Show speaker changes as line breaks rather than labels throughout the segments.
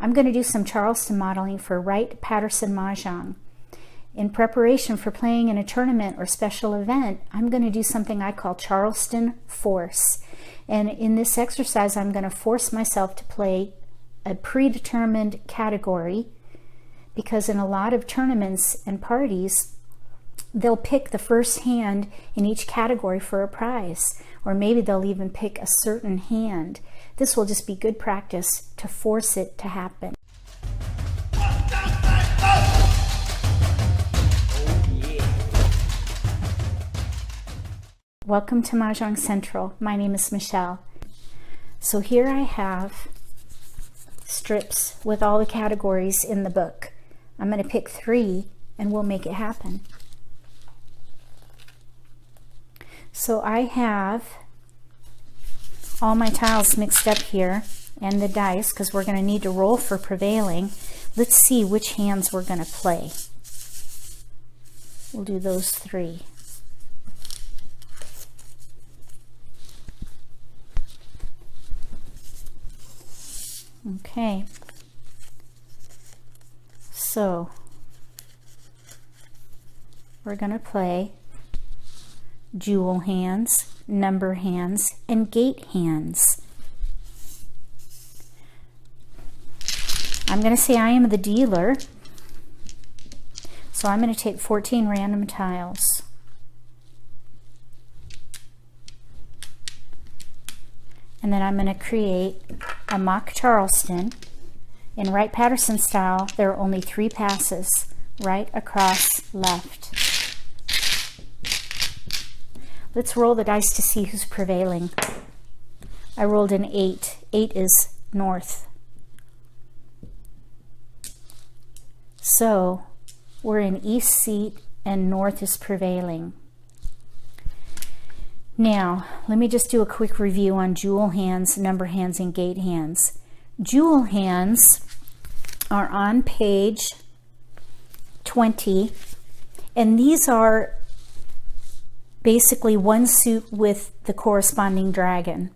I'm going to do some Charleston modeling for Wright-Patterson Mah Jongg. In preparation for playing in a tournament or special event, I'm going to do something I call Charleston Force. And in this exercise, I'm going to force myself to play a predetermined category, because in a lot of tournaments and parties, they'll pick the first hand in each category for a prize, or maybe they'll even pick a certain hand. This will just be good practice to force it to happen. Welcome to Mahjong Central. My name is Michelle. So here I have strips with all the categories in the book. I'm going to pick 3 and we'll make it happen. So I have all my tiles mixed up here and the dice, because we're going to need to roll for prevailing. Let's see which hands we're going to play. We'll do those 3. Okay, so we're going to play jewel hands, number hands, and gate hands. I'm going to say I am the dealer, so I'm going to take 14 random tiles. And then I'm going to create a Mock Charleston. In Wright-Patterson style, there are only 3 passes: right, across, left. Let's roll the dice to see who's prevailing. I rolled an 8. 8 is north. So we're in east seat and north is prevailing. Now, let me just do a quick review on jewel hands, number hands, and gate hands. Jewel hands are on page 20, and these are basically one suit with the corresponding dragon.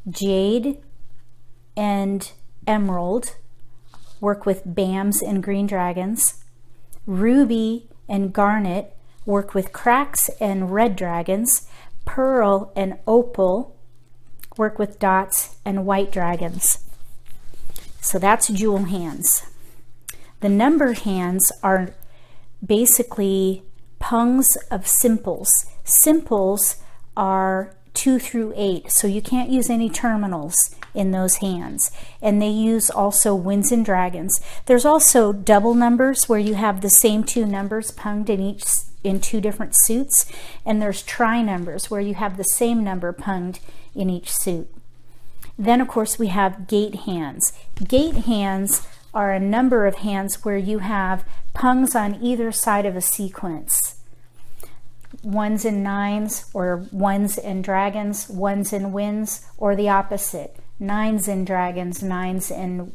Jade and emerald work with bams and green dragons. Ruby and garnet work with cracks and red dragons. Pearl and opal work with dots and white dragons. So that's jewel hands. The number hands are basically pungs of simples. Simples are 2 through 8, so you can't use any terminals in those hands. And they use also winds and dragons. There's also double numbers where you have the same 2 numbers punged in 2 different suits, and there's tri-numbers where you have the same number punged in each suit. Then of course we have gate hands. Gate hands are a number of hands where you have pungs on either side of a sequence. 1s and 9s, or 1s and dragons, 1s and winds, or the opposite, 9s and dragons, 9s and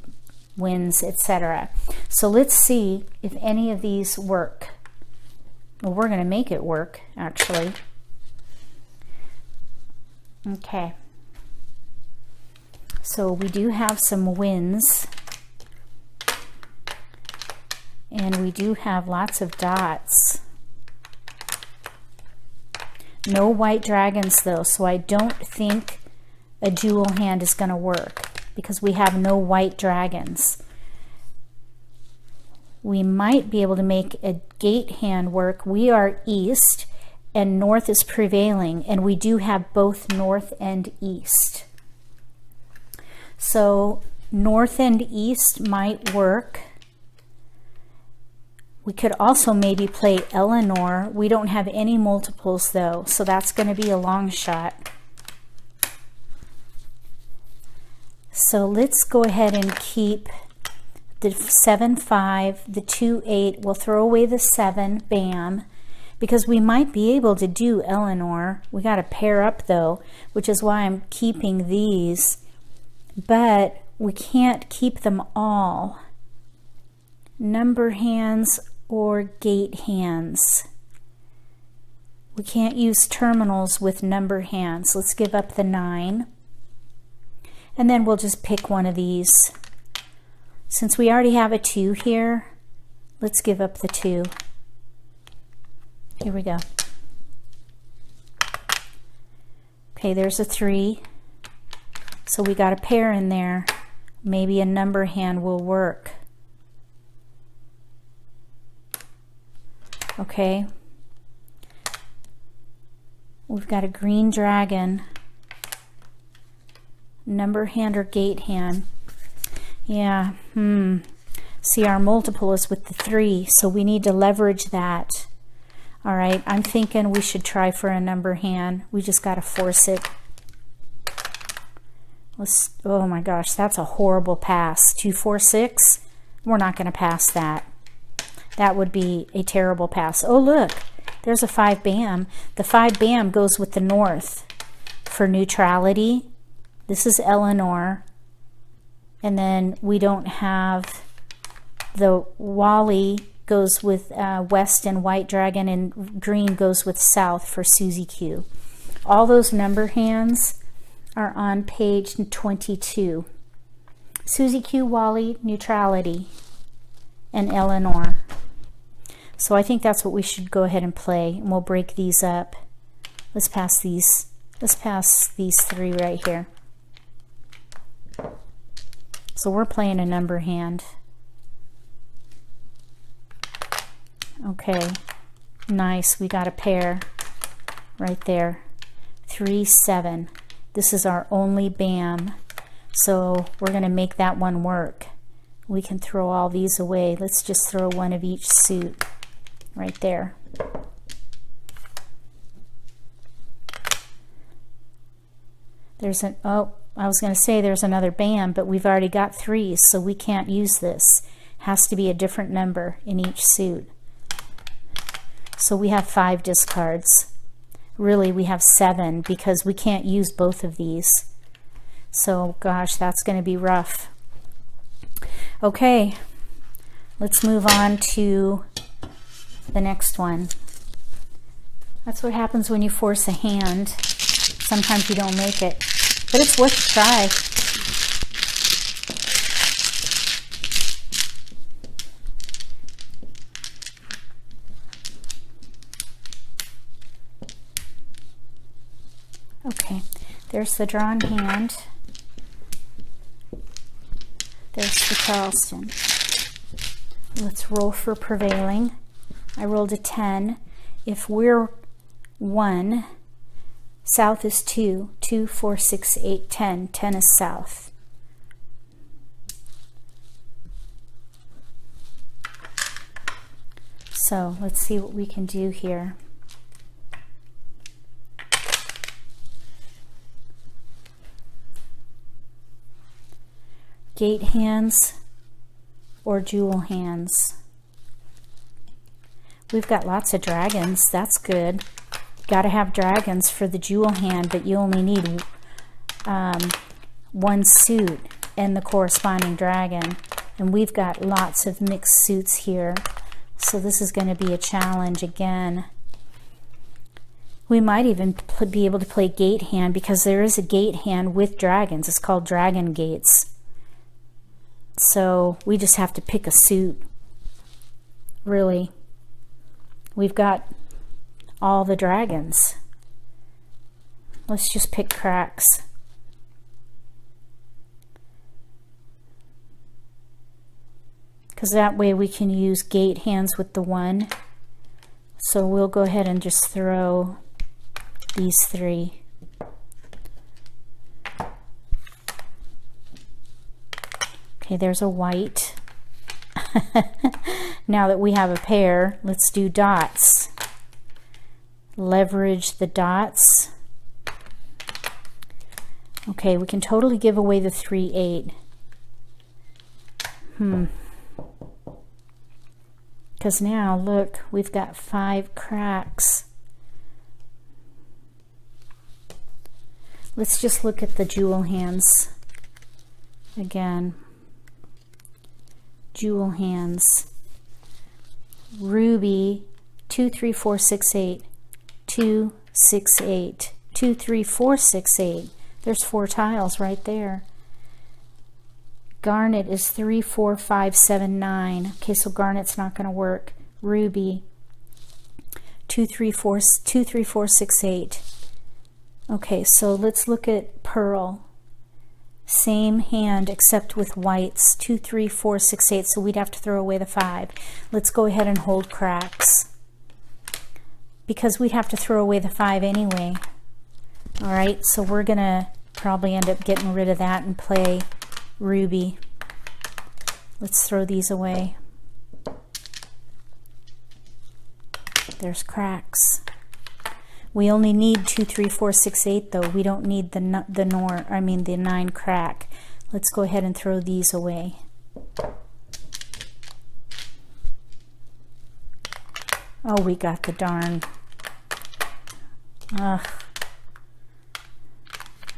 winds, etc. So let's see if any of these work. Well, we're going to make it work, actually. Okay. So we do have some winds, and we do have lots of dots. No white dragons though, so I don't think a jewel hand is going to work because we have no white dragons. We might be able to make a gate hand work. We are east and north is prevailing, and we do have both north and east. So north and east might work. We could also maybe play Eleanor. We don't have any multiples though, so that's going to be a long shot. So let's go ahead and keep the 7-5, the 2-8. We'll throw away the 7, bam, because we might be able to do Eleanor. We got to pair up though, which is why I'm keeping these, but we can't keep them all. Number hands or gate hands. We can't use terminals with number hands. Let's give up the 9. And then we'll just pick one of these. Since we already have a 2 here, let's give up the 2. Here we go. Okay, there's a 3. So we got a pair in there. Maybe a number hand will work. Okay. We've got a green dragon. Number hand or gate hand. Yeah, See, our multiple is with the 3, so we need to leverage that. All right, I'm thinking we should try for a number hand. We just got to force it. Oh my gosh, that's a horrible pass. 2, 4, 6. We're not going to pass that. That would be a terrible pass. Oh, look, there's a 5 bam. The 5 bam goes with the north for neutrality. This is Eleanor. And then we don't have the Wally goes with west and white dragon, and green goes with south for Susie Q. All those number hands are on page 22. Susie Q, Wally, neutrality, and Eleanor. So I think that's what we should go ahead and play, and we'll break these up. Let's pass these 3 right here. So we're playing a number hand. Okay, nice, we got a pair right there. 3, 7. This is our only bam, so we're going to make that one work. We can throw all these away. Let's just throw one of each suit right there. There's an, oh, I was going to say there's another bam, but we've already got 3, so we can't use this. Has to be a different number in each suit. So we have 5 discards. Really, we have 7 because we can't use both of these. So, gosh, that's going to be rough. Okay, let's move on to the next one. That's what happens when you force a hand. Sometimes you don't make it, but it's worth a try. Okay, there's the drawn hand. There's the Charleston. Let's roll for prevailing. I rolled a 10. If we're 1, south is 2. 2, 4, 6, 8, 10. 10 is south. So let's see what we can do here. Gate hands or jewel hands. We've got lots of dragons. That's good. Got to have dragons for the jewel hand, but you only need 1 suit and the corresponding dragon. And we've got lots of mixed suits here. So this is going to be a challenge again. We might even be able to play gate hand because there is a gate hand with dragons. It's called Dragon Gates. So we just have to pick a suit. Really. We've got all the dragons. Let's just pick cracks. Because that way we can use gate hands with the 1. So we'll go ahead and just throw these 3. Okay, there's a white. Now that we have a pair, let's do dots. Leverage the dots. Okay, we can totally give away the 3, 8. Because now, look, we've got 5 cracks. Let's just look at the jewel hands again. Jewel hands. Ruby, 2, 3, 4, 6, 8. 2, 6, 8. 2, 3, 4, 6, 8. There's 4 tiles right there. Garnet is 3, 4, 5, 7, 9. Okay, so garnet's not going to work. Ruby 2, 3, 4, 2, 3, 4, 6, 8. Okay, so let's look at pearl. Same hand except with whites. 2, 3, 4, 6, 8. So we'd have to throw away the 5. Let's go ahead and hold cracks, because we'd have to throw away the 5 anyway. All right, so we're gonna probably end up getting rid of that and play ruby. Let's throw these away. There's cracks. We only need 2, 3, 4, 6, 8 though. We don't need the 9 crack. Let's go ahead and throw these away. Oh, we got the darn. Ugh.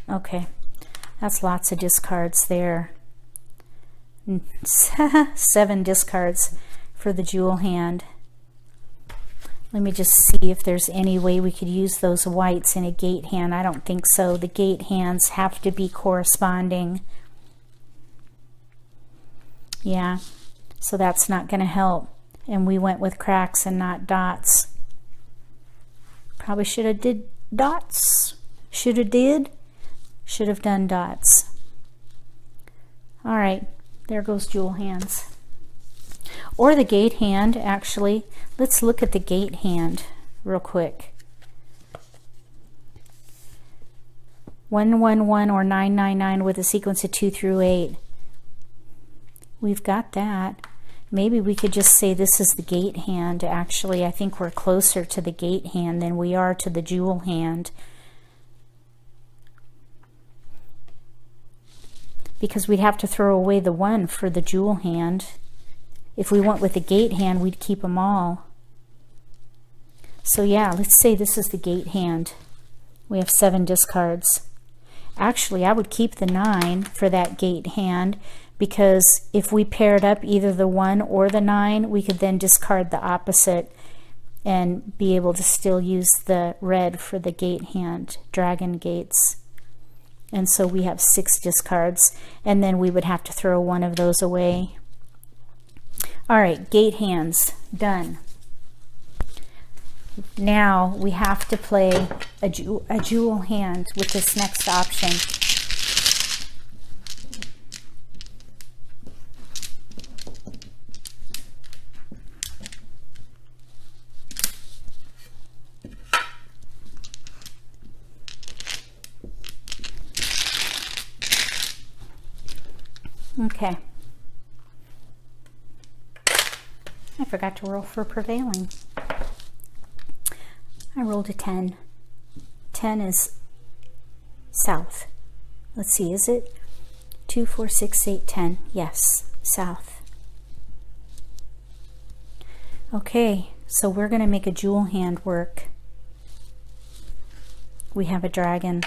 Okay, that's lots of discards there. 7 discards for the jewel hand. Let me just see if there's any way we could use those whites in a gate hand. I don't think so. The gate hands have to be corresponding. Yeah, so that's not going to help. And we went with cracks and not dots. Probably should have did dots. Should have done dots. All right, there goes jewel hands. Or the gate hand, actually. Let's look at the gate hand real quick. 111 or 999 with a sequence of 2 through 8. We've got that. Maybe we could just say this is the gate hand. Actually, I think we're closer to the gate hand than we are to the jewel hand, because we'd have to throw away the 1 for the jewel hand. If we went with the gate hand, we'd keep them all. So yeah, let's say this is the gate hand. We have 7 discards. Actually, I would keep the 9 for that gate hand, because if we paired up either the 1 or the 9, we could then discard the opposite and be able to still use the red for the gate hand, dragon gates. And so we have 6 discards, and then we would have to throw one of those away. All right, gate hands, done. Now we have to play a jewel hand with this next option. Okay. I forgot to roll for prevailing. I rolled a 10. 10 is south. Let's see, is it 2, 4, 6, 8, 10? Yes, south. Okay, so we're going to make a jewel hand work. We have a dragon.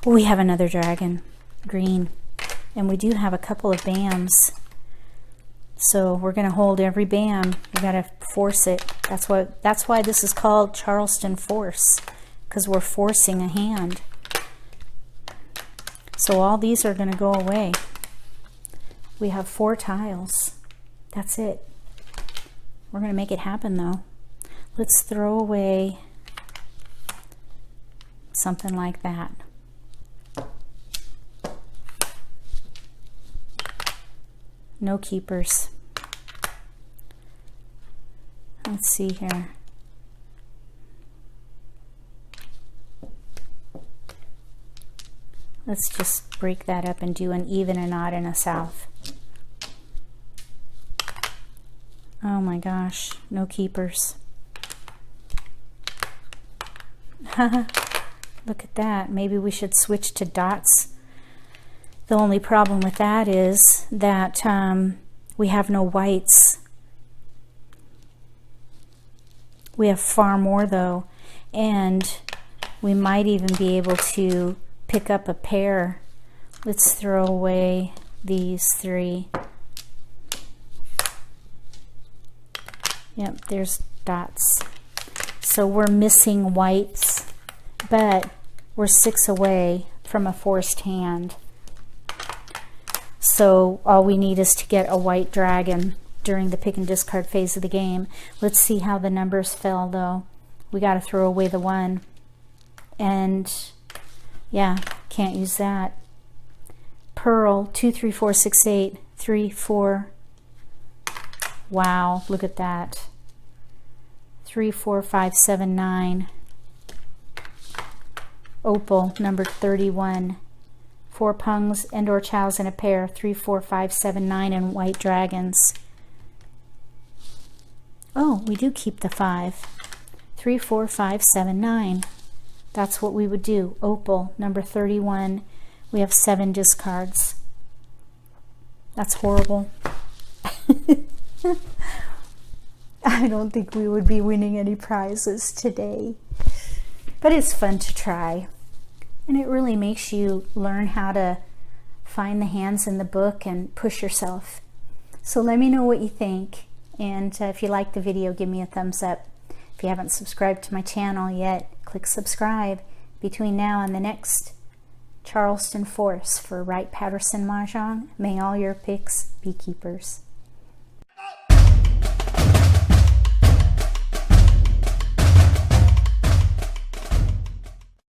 Oh, we have another dragon, green. And we do have a couple of bams. So we're going to hold every bam. We got to force it. That's why this is called Charleston force, because we're forcing a hand. So all these are going to go away. We have 4 tiles. That's it. We're going to make it happen though. Let's throw away something like that. No keepers. Let's see here. Let's just break that up and do an even, and odd, and a south. Oh my gosh, no keepers. Look at that. Maybe we should switch to dots. The only problem with that is that we have no whites. We have far more though, and we might even be able to pick up a pair. Let's throw away these 3. Yep, there's dots. So we're missing whites, but we're 6 away from a forced hand. So all we need is to get a white dragon during the pick and discard phase of the game. Let's see how the numbers fell though. We got to throw away the 1. And yeah, can't use that. Pearl, 2, 3, 4, 6, 8, 3, 4. Wow, look at that. 3, 4, 5, 7, 9. Opal, number 31. 4 pungs and or chows in a pair. 3, 4, 5, 7, 9, and white dragons. Oh, we do keep the 5. 3, 4, 5, 7, 9. That's what we would do. Opal, number 31. We have 7 discards. That's horrible. I don't think we would be winning any prizes today. But it's fun to try. And it really makes you learn how to find the hands in the book and push yourself. So let me know what you think. And if you like the video, give me a thumbs up. If you haven't subscribed to my channel yet, click subscribe. Between now and the next Charleston Force for Wright-Patterson Mah Jongg, may all your picks be keepers.